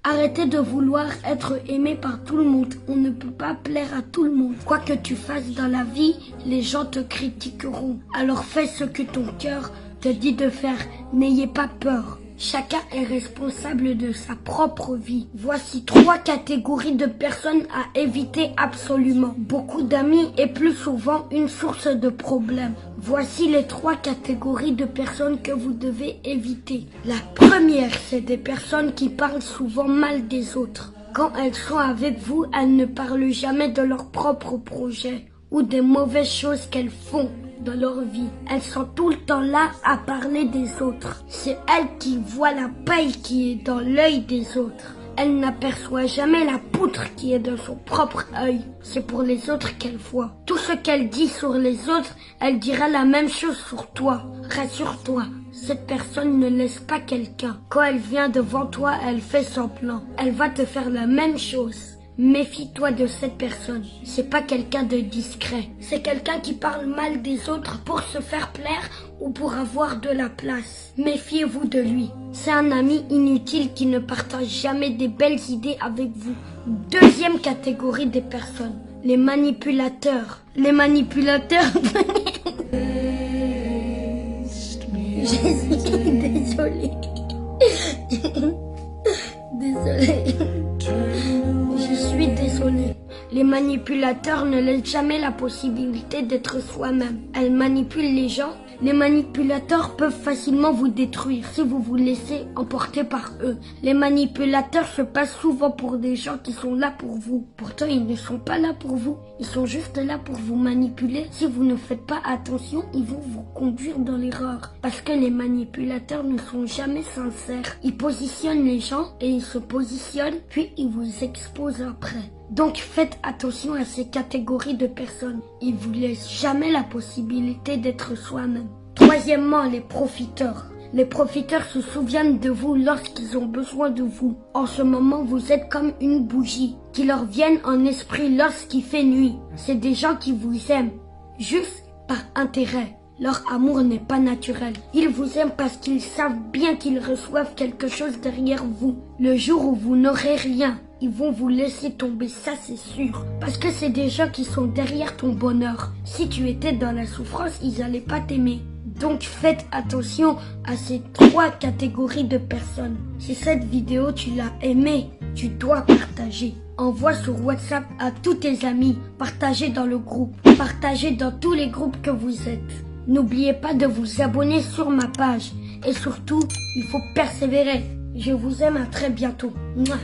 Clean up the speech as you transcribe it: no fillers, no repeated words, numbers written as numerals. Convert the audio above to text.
Arrêtez de vouloir être aimé par tout le monde. On ne peut pas plaire à tout le monde. Quoi que tu fasses dans la vie, les gens te critiqueront. Alors fais ce que ton cœur te dit de faire. N'ayez pas peur. Chacun est responsable de sa propre vie. Voici 3 catégories de personnes à éviter absolument. Beaucoup d'amis et plus souvent une source de problèmes. Voici les 3 catégories de personnes que vous devez éviter. La première, c'est des personnes qui parlent souvent mal des autres. Quand elles sont avec vous, elles ne parlent jamais de leur propre projet ou des mauvaises choses qu'elles font dans leur vie. Elles sont tout le temps là à parler des autres. C'est elles qui voient la paille qui est dans l'œil des autres. Elle n'aperçoit jamais la poutre qui est dans son propre œil. C'est pour les autres qu'elle voit. Tout ce qu'elle dit sur les autres, elle dira la même chose sur toi. Rassure-toi, cette personne ne laisse pas quelqu'un. Quand elle vient devant toi, elle fait semblant. Elle va te faire la même chose. Méfie-toi de cette personne. C'est pas quelqu'un de discret. C'est quelqu'un qui parle mal des autres pour se faire plaire ou pour avoir de la place. Méfiez-vous de lui. C'est un ami inutile qui ne partage jamais des belles idées avec vous. Deuxième catégorie des personnes. Les manipulateurs. Les manipulateurs... Désolée. Désolée. Je suis désolée. Les manipulateurs ne laissent jamais la possibilité d'être soi-même. Elles manipulent les gens. Les manipulateurs peuvent facilement vous détruire si vous vous laissez emporter par eux. Les manipulateurs se passent souvent pour des gens qui sont là pour vous. Pourtant, ils ne sont pas là pour vous. Ils sont juste là pour vous manipuler. Si vous ne faites pas attention, ils vont vous conduire dans l'erreur. Parce que les manipulateurs ne sont jamais sincères. Ils positionnent les gens et ils se positionnent, puis ils vous exposent après. Donc faites attention à ces catégories de personnes. Ils vous laissent jamais la possibilité d'être soi-même. Troisièmement, les profiteurs. Les profiteurs se souviennent de vous lorsqu'ils ont besoin de vous. En ce moment, vous êtes comme une bougie qui leur viennent en esprit lorsqu'il fait nuit. C'est des gens qui vous aiment, juste par intérêt. Leur amour n'est pas naturel. Ils vous aiment parce qu'ils savent bien qu'ils reçoivent quelque chose derrière vous. Le jour où vous n'aurez rien, ils vont vous laisser tomber, ça c'est sûr. Parce que c'est des gens qui sont derrière ton bonheur. Si tu étais dans la souffrance, ils n'allaient pas t'aimer. Donc faites attention à ces 3 catégories de personnes. Si cette vidéo tu l'as aimée, tu dois partager. Envoie sur WhatsApp à tous tes amis. Partagez dans le groupe. Partagez dans tous les groupes que vous êtes. N'oubliez pas de vous abonner sur ma page. Et surtout, il faut persévérer. Je vous aime, à très bientôt. Mouah.